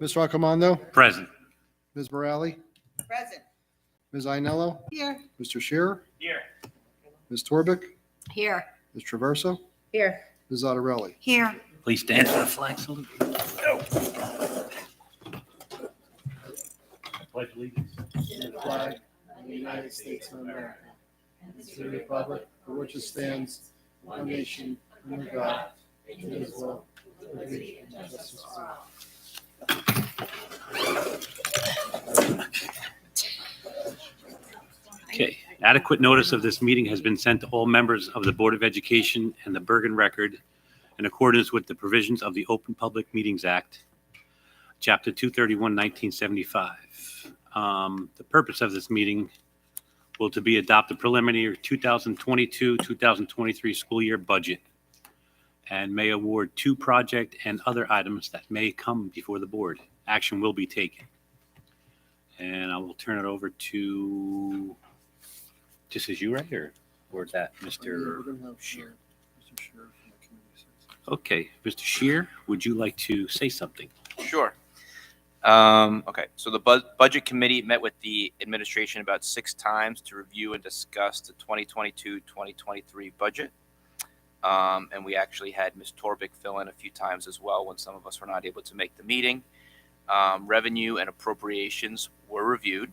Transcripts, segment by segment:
Mr. Accomando? Present. Ms. Morale? Present. Ms. Ainello? Here. Mr. Shearer? Here. Ms. Torbic? Here. Ms. Traverso? Here. Ms. Zottarelli? Here. Please stand for the flag salute. Pledge allegiance. To the flag of the United States of America, and to the republic for which it stands, one nation, under God, indivisible, with liberty and justice for all. Okay. Adequate notice of this meeting has been sent to all members of the Board of Education and the Bergen Record in accordance with the provisions of the Open Public Meetings Act, Chapter 231, 1975. The purpose of this meeting will to be adopt the preliminary 2022-2023 school year budget and may award 2 project and other items that may come before the board. Action will be taken. And I will turn it over to, this is you right here, or is that Mr. Shearer. Mr. Shearer from the community. Okay, Mr. Shear, would you like to say something? Sure. Okay, so the Budget Committee met with the administration about 6 times to review and discuss the 2022-2023 budget. And we actually had Ms. Torbic fill in a few times as well when some of us were not able to make the meeting. Revenue and appropriations were reviewed.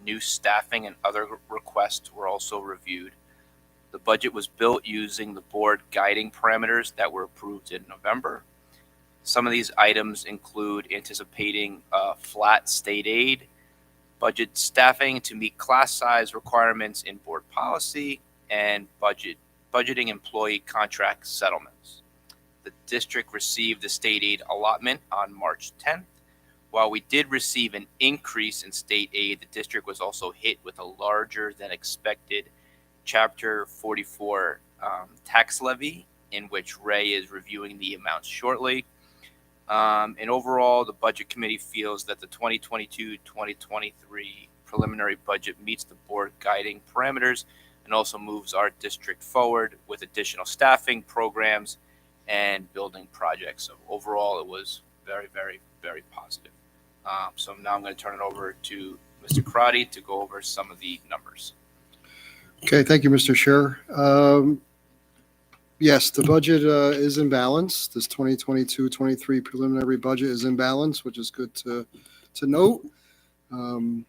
New staffing and other requests were also reviewed. The budget was built using the board guiding parameters that were approved in November. Some of these items include anticipating flat state aid, budget staffing to meet class size requirements in board policy, and budgeting employee contract settlements. The district received the state aid allotment on March 10th. While we did receive an increase in state aid, the district was also hit with a larger than expected Chapter 44 tax levy, in which Ray is reviewing the amounts shortly. And overall, the Budget Committee feels that the 2022-2023 preliminary budget meets the board guiding parameters and also moves our district forward with additional staffing programs and building projects. So overall, it was very, very, very positive. So now I'm going to turn it over to Mr. Karate to go over some of the numbers. Okay, thank you, Mr. Shearer. Yes, the budget is in balance. This 2022-23 preliminary budget is in balance, which is good to note. In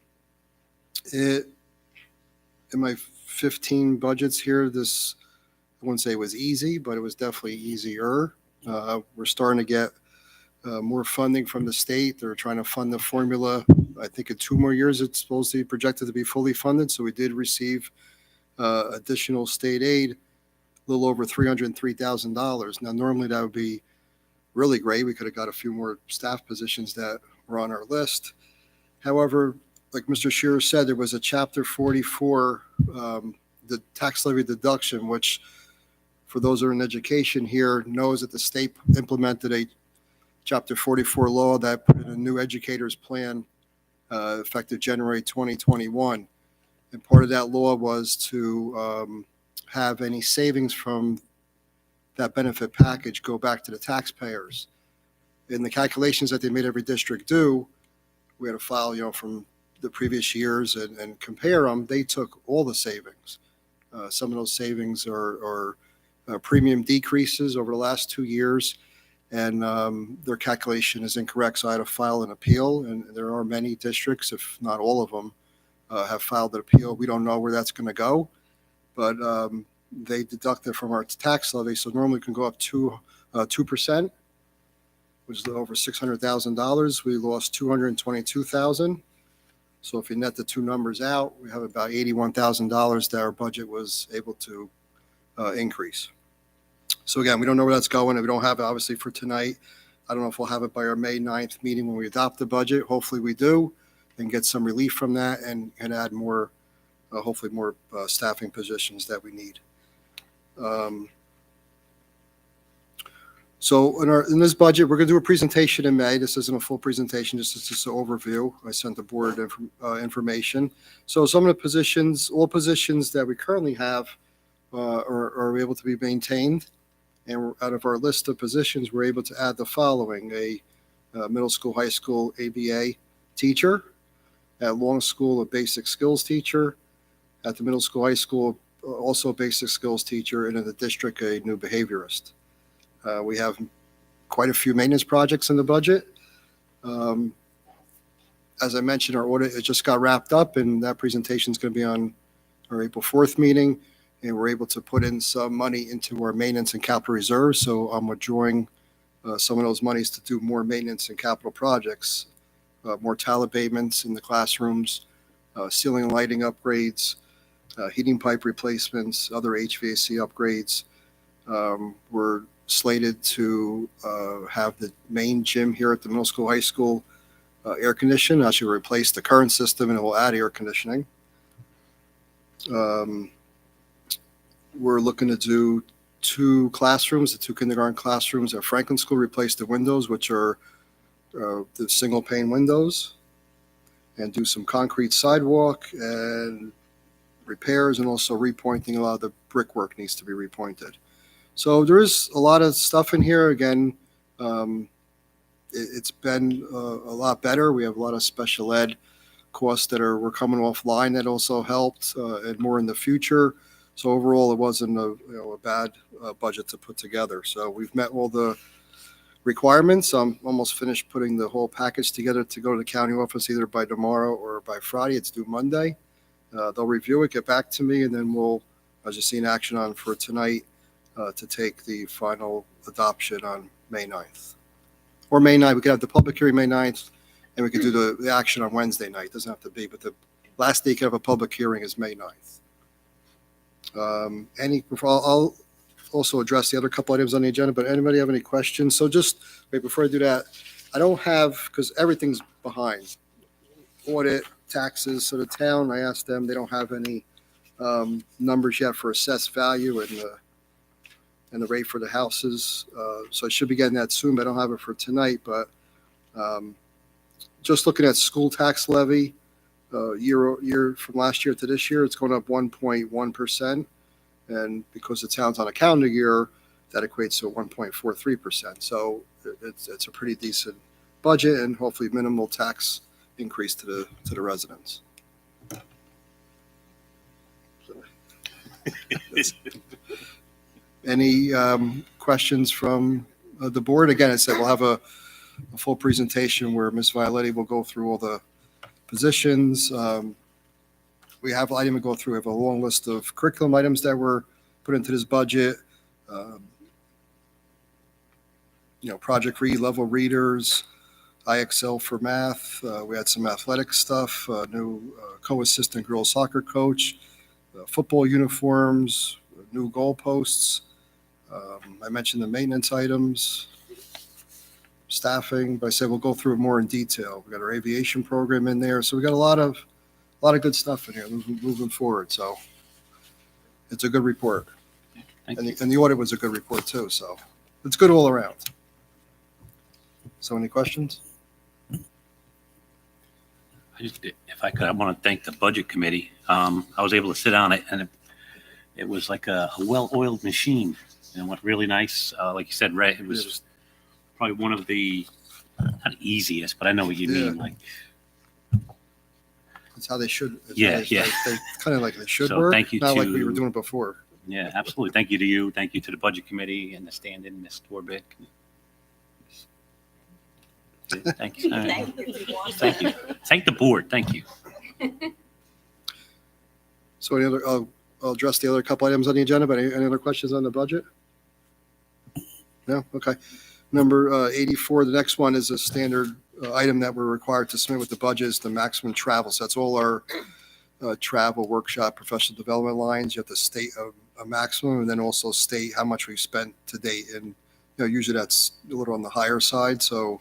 my 15 budgets here, this, I wouldn't say it was easy, but it was definitely easier. We're starting to get more funding from the state. They're trying to fund the formula. I think in 2 more years, it's supposed to be projected to be fully funded. So we did receive additional state aid, a little over $303,000. Now, normally that would be really great. We could have got a few more staff positions that were on our list. However, like Mr. Shearer said, there was a Chapter 44, the tax levy deduction, which for those who are in education here knows that the state implemented a Chapter 44 law that put in a new educators plan effective January 2021. And part of that law was to have any savings from that benefit package go back to the taxpayers. In the calculations that they made every district do, we had to file, from the previous years and compare them. They took all the savings. Some of those savings are premium decreases over the last 2 years, and their calculation is incorrect. So I had to file an appeal, and there are many districts, if not all of them, have filed an appeal. We don't know where that's going to go, but they deduct it from our tax levy. So normally it can go up to 2%, which is over $600,000. We lost $222,000. So if you net the 2 numbers out, we have about $81,000 that our budget was able to increase. So again, we don't know where that's going, and we don't have it obviously for tonight. I don't know if we'll have it by our May 9th meeting when we adopt the budget. Hopefully we do, and get some relief from that and add more, hopefully more staffing positions that we need. So in this budget, we're going to do a presentation in May. This isn't a full presentation, just an overview. I sent the board information. So some of the positions, all positions that we currently have are able to be maintained. And out of our list of positions, we're able to add the following: a middle school, high school ABA teacher. At Long School, a basic skills teacher. At the middle school, high school, also a basic skills teacher. And in the district, a new behaviorist. We have quite a few maintenance projects in the budget. As I mentioned, our audit, it just got wrapped up, and that presentation is going to be on our April 4th meeting. And we're able to put in some money into our maintenance and capital reserves. So I'm withdrawing some of those monies to do more maintenance and capital projects, more tile abatements in the classrooms, ceiling and lighting upgrades, heating pipe replacements, other HVAC upgrades. We're slated to have the main gym here at the middle school, high school air conditioned. Actually replace the current system, and it will add air conditioning. We're looking to do 2 classrooms, the 2 kindergarten classrooms at Franklin School, replace the windows, which are the single pane windows, and do some concrete sidewalk and repairs, and also repointing. A lot of the brickwork needs to be repointed. So there is a lot of stuff in here. Again, it's been a lot better. We have a lot of special ed costs that were coming offline that also helped, and more in the future. So overall, it wasn't a bad budget to put together. So we've met all the requirements. I'm almost finished putting the whole package together to go to the county office either by tomorrow or by Friday. It's due Monday. They'll review it, get back to me, and then we'll, as you see, an action on for tonight to take the final adoption on May 9th. Or May 9th. We could have the public hearing May 9th, and we could do the action on Wednesday night. It doesn't have to be, but the last day you can have a public hearing is May 9th. I'll also address the other couple items on the agenda, but anybody have any questions? So just wait, before I do that, I don't have, because everything's behind. Audit, taxes, so the town, I asked them, they don't have any numbers yet for assessed value and the rate for the houses. So I should be getting that soon, but I don't have it for tonight. But just looking at school tax levy, year from last year to this year, it's going up 1.1%. And because the town's on a calendar year, that equates to 1.43%. So it's a pretty decent budget, and hopefully minimal tax increase to the residents. Any questions from the board? Again, I said we'll have a full presentation where Ms. Violetti will go through all the positions. We have, I didn't go through, we have a long list of curriculum items that were put into this budget. Project Read, level readers, IXL for math. We had some athletic stuff, new co-assistant girls soccer coach, football uniforms, new goalposts. I mentioned the maintenance items, staffing, but I said we'll go through it more in detail. We got our aviation program in there, so we got a lot of good stuff in here moving forward. So it's a good report, and the audit was a good report too. So it's good all around. So any questions? If I could, I want to thank the budget committee. I was able to sit on it, and it was like a well-oiled machine, and what really nice. Like you said, Ray, it was probably one of the not easiest, but I know what you mean. Like it's how they should. Yeah. They kind of like they should So work. thank you not to- like we were doing it before. Yeah, absolutely. Thank you to you. Thank you to the budget committee and the stand-in, Ms. Torbeck. Thank you. All right. Thank you. Thank the board. Thank you. So any other? I'll address the other couple items on the agenda. But any other questions on the budget? No. Okay. Number 84. The next one is a standard item that we're required to submit with the budget is the maximum travel. So that's all our travel, workshop, professional development lines. You have to state a maximum, and then also state how much we've spent to date. And usually that's a little on the higher side. So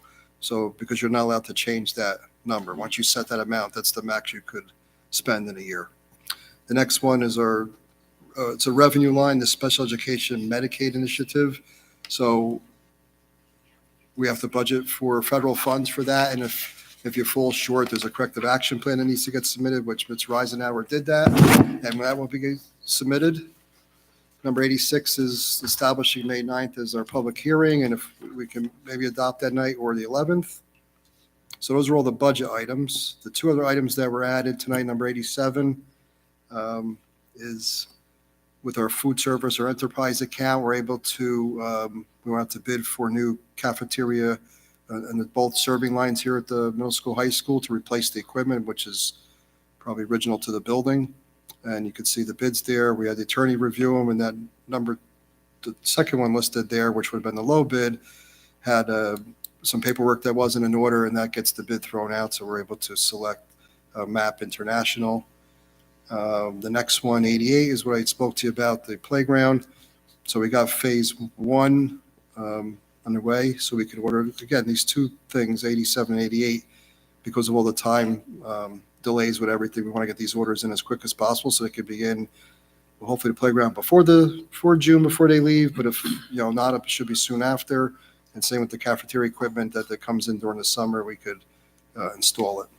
because you're not allowed to change that number. Once you set that amount, that's the max you could spend in a year. The next one is it's a revenue line, the Special Education Medicaid Initiative. So we have to budget for federal funds for that. And if you fall short, there's a corrective action plan that needs to get submitted, which Ms. Reisenauer did that. And that will be submitted. Number 86 is establishing May 9th as our public hearing, and if we can maybe adopt that night or the 11th. So those are all the budget items. The two other items that were added tonight, number 87, is with our food service or enterprise account, we're able to, we went out to bid for new cafeteria and both serving lines here at the middle school, high school to replace the equipment, which is probably original to the building. And you could see the bids there. We had the attorney review them, and that number, the second one listed there, which would have been the low bid, had some paperwork that wasn't in order, and that gets the bid thrown out. So we're able to select MAP International. The next one, 88, is what I spoke to you about, the playground. So we got phase one underway, so we could order, again, these two things, 87 and 88, because of all the time delays with everything. We want to get these orders in as quick as possible so they could begin, well, hopefully the playground before June, before they leave, but if, not, it should be soon after. And same with the cafeteria equipment that comes in during the summer, we could install it.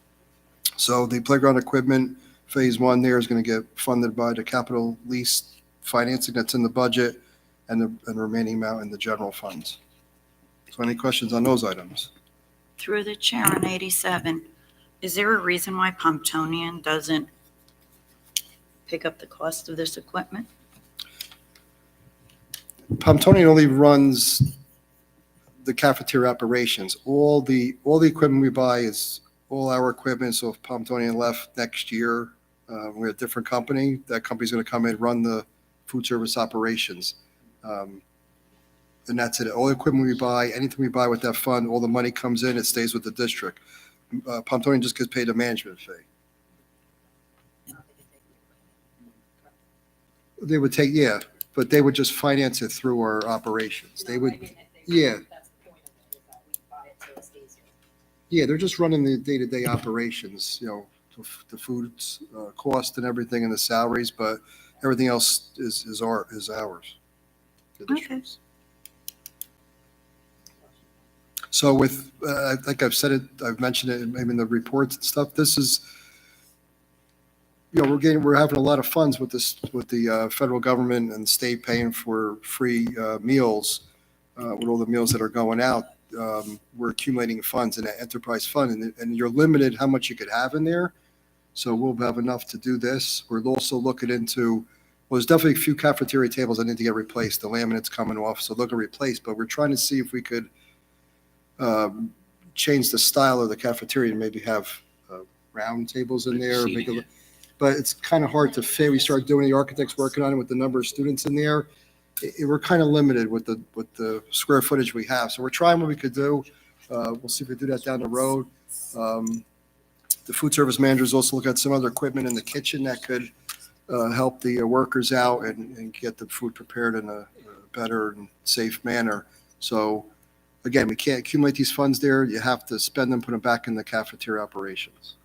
So the playground equipment, phase one there is going to get funded by the capital lease financing that's in the budget and the remaining amount in the general funds. So any questions on those items? Through the chair on 87, is there a reason why Pomptonian doesn't pick up the cost of this equipment? Pomptonian only runs the cafeteria operations. All the equipment we buy is all our equipment. So if Pomptonian left next year, we're a different company. That company's going to come in, run the food service operations. And that's it. All the equipment we buy, anything we buy with that fund, all the money comes in, it stays with the district. Pomptonian just gets paid a management fee. They would take, yeah, but they would just finance it through our operations. They would, yeah. Yeah, they're just running the day-to-day operations, the food's cost and everything and the salaries, but everything else is ours. The district's. So with, I think I've said it, I've mentioned it maybe in the reports and stuff. This is, we're having a lot of funds with this, with the federal government and state paying for free meals, with all the meals that are going out. We're accumulating funds in an enterprise fund, and you're limited how much you could have in there. So we'll have enough to do this. We're also looking into, well, there's definitely a few cafeteria tables that need to get replaced. The laminate's coming off, so they'll get replaced. But we're trying to see if we could change the style of the cafeteria and maybe have round tables in there. But it's kind of hard to fit. We start doing, the architects working on it with the number of students in there. We're kind of limited with the square footage we have. So we're trying what we could do. We'll see if we do that down the road. The food service managers also look at some other equipment in the kitchen that could help the workers out and get the food prepared in a better and safe manner. So again, we can't accumulate these funds there. You have to spend them, put them back in the cafeteria operations.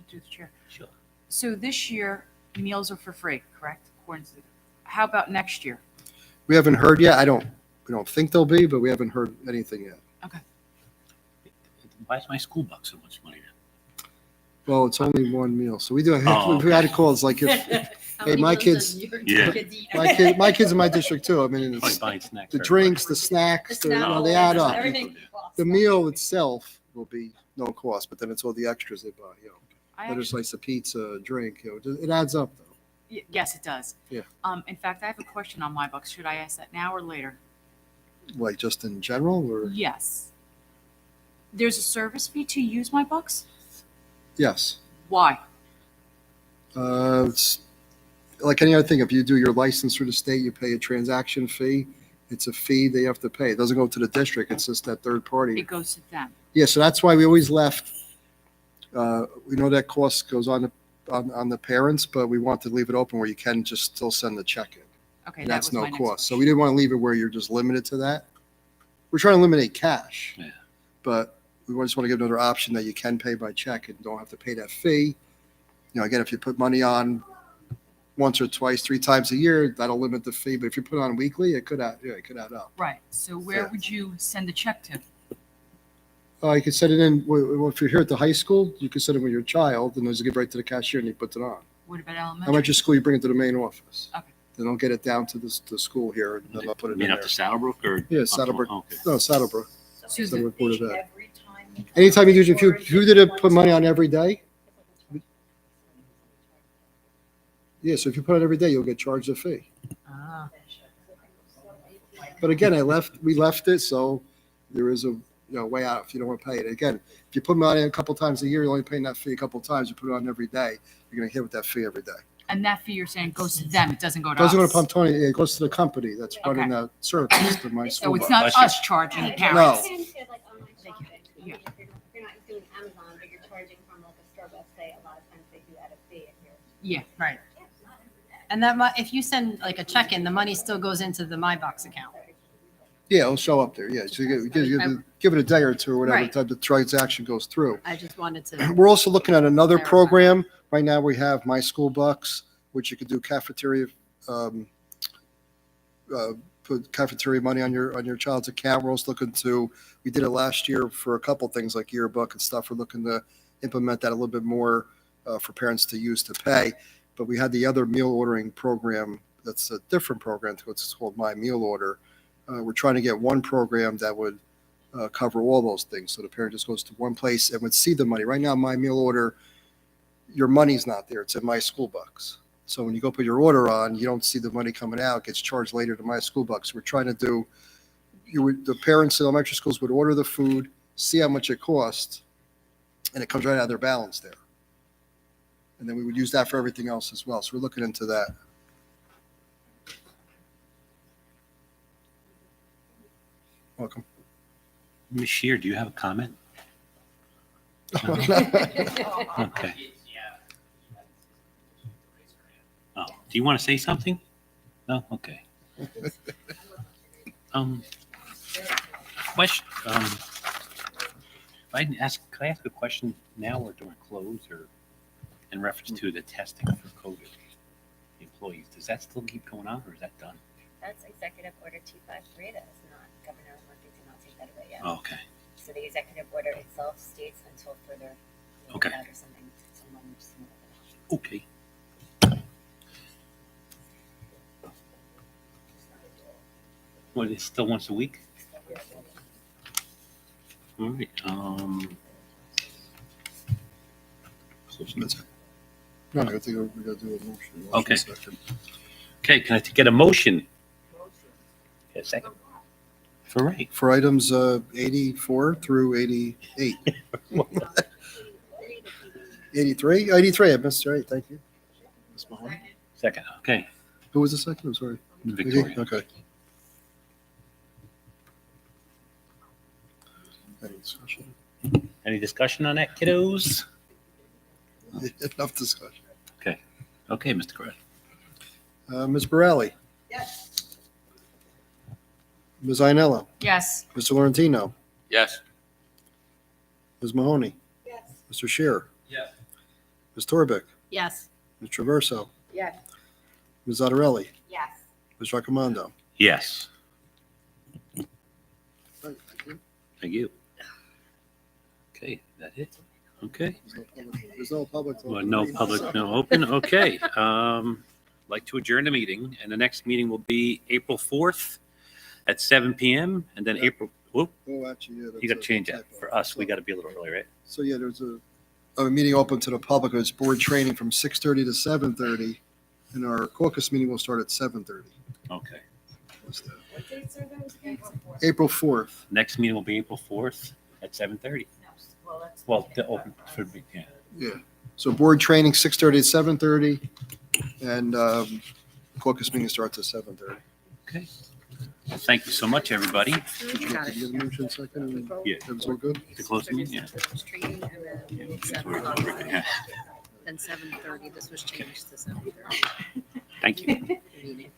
Through the chair. Sure. So this year, meals are for free, correct? How about next year? We haven't heard yet. We don't think they'll be, but we haven't heard anything yet. Okay. Why is my school buck so much money then? Well, it's only one meal. So we do, Oh, we had to call, it's like, if, hey, my kids, Yeah. my kids in my district too. I mean, Probably it's buying snacks. the for drinks, the snacks, they add up. Everything. The meal itself will be no cost, but then it's all the extras they buy, Another slice of pizza, drink, it adds up though. Yes, it does. Yeah. In fact, I have a question on my bucks. Should I ask that now or later? Like just in general, or? Yes. There's a service fee to use my bucks? Yes. Why? It's like any other thing. If you do your license through the state, you pay a transaction fee. It's a fee they have to pay. It doesn't go to the district. It's just that third party. It goes to them. Yeah, so that's why we always left. We know that cost goes on the parents, but we want to leave it open where you can just still send the check in. Okay, And that that's was no my next cost. So question. we didn't want to leave it where you're just limited to that. We're trying to eliminate cash. Yeah. But we just want to give another option that you can pay by check and don't have to pay that fee. Again, if you put money on once or twice, 3 times a year, that'll limit the fee. But if you put it on weekly, it could add up. Right. So where Yeah. would you send the check to? You can set it in, if you're here at the high school, you can set it with your child, and there's a give right to the cashier, and he puts it on. What about How much elementary? your school, you bring it to the main office. Okay. They don't get it down to the school here, and then they'll put You it in mean there. up to Saddlebrook or? Yeah, Saddlebrook. Okay. No, Saddlebrook. So Susan, the Board of Ed. Anytime you do, if you did it, put money on every day. Yeah, so if you put it every day, you'll get charged a fee. ah, But again, we left it, so there is a, way out if you don't want to pay it. Again, if you put money in a couple times a year, you're only paying that fee a couple times. You put it on every day, you're going to hit with that fee every day. and that fee you're saying goes to them, it doesn't go It to us? doesn't go to Pontoni, it goes to the company that's running Okay. that service to my So school it's bus. not Bless you. us charging parents? Like online shopping. Yeah. If you're not doing Amazon, but you're charging from like a Starbucks, say, a lot of times they do add a fee if you're. Yeah, right. And that, if you send like a check in, the money still goes into the MyBox account. Yeah, it'll show up there, yeah. So you give it a day or two or whatever Right. time the transaction goes through. I just wanted to, We're also looking at another Clarify. program. Right now, we have My School Bucks, which you could do cafeteria, put cafeteria money on your child's account. We're also looking to, we did it last year for a couple things like yearbook and stuff. We're looking to implement that a little bit more for parents to use to pay. But we had the other meal ordering program. That's a different program. It's called My Meal Order. We're trying to get one program that would cover all those things. So the parent just goes to one place and would see the money. Right now, My Meal Order, your money's not there. It's in My School Bucks. So when you go put your order on, you don't see the money coming out. It gets charged later to My School Bucks. We're trying to do, the parents in elementary schools would order the food, see how much it costs, and it comes right out of their balance there. And then we would use that for everything else as well. So we're looking into that. Welcome. Ms. Shear, do you have a comment? Okay. Oh, do you want to say something? No? Okay. Question, could I ask a question now or during close or in reference to the testing for COVID employees? Does that still keep going on or is that done? That's Executive Order 253. That is not, Governor Murphy did not take that away yet. Oh, okay. So the executive order itself states until further. Okay. Or something. Someone just move it. Okay. What, it's still once a week? All right, That's it. No, I think we got to do a motion. Okay. Second. Okay, can I get a motion? Get a second? For right. For items 84 through 88. 83? 83, I missed right. Thank you. Ms. Mahoney. Second, okay. Who was the second? I'm sorry. Victoria. Okay. Any discussion? Any discussion on that, kiddos? Enough discussion. Okay, Mr. Correct. Ms. Borelli? Yes. Ms. Einello? Yes. Mr. Laurentino? Yes. Ms. Mahoney? Yes. Mr. Shear? Yes. Ms. Torbeck? yes. Ms. Traverso? Yes. Ms. Zottarelli? Yes. Ms. Raccomando? Yes, Thank you. thank you. Okay, that it? Okay. There's no public. Well, no public, no open, okay. Like to adjourn the meeting, and the next meeting will be April 4th at 7 PM, and then April, whoop, Oh, actually, yeah. you got to change that. For us, we got to be a little early, right? So, yeah, there's a meeting open to the public. It's board training from 6:30 to 7:30, and our caucus meeting will start at 7:30. Okay. What's that? What dates are those again? April 4th. Next meeting will be April 4th at 7:30. Well, that's. Well, the open, should be, yeah. Yeah. So board training, 6:30 to 7:30, and caucus meeting starts at 7:30. Okay. Well, thank you so much, everybody. Did you get the motion second? Yeah. That was all good? To close the meeting, yeah. Training and then Yeah. then 7:30. This was changed to 7:30. Thank you. Meeting.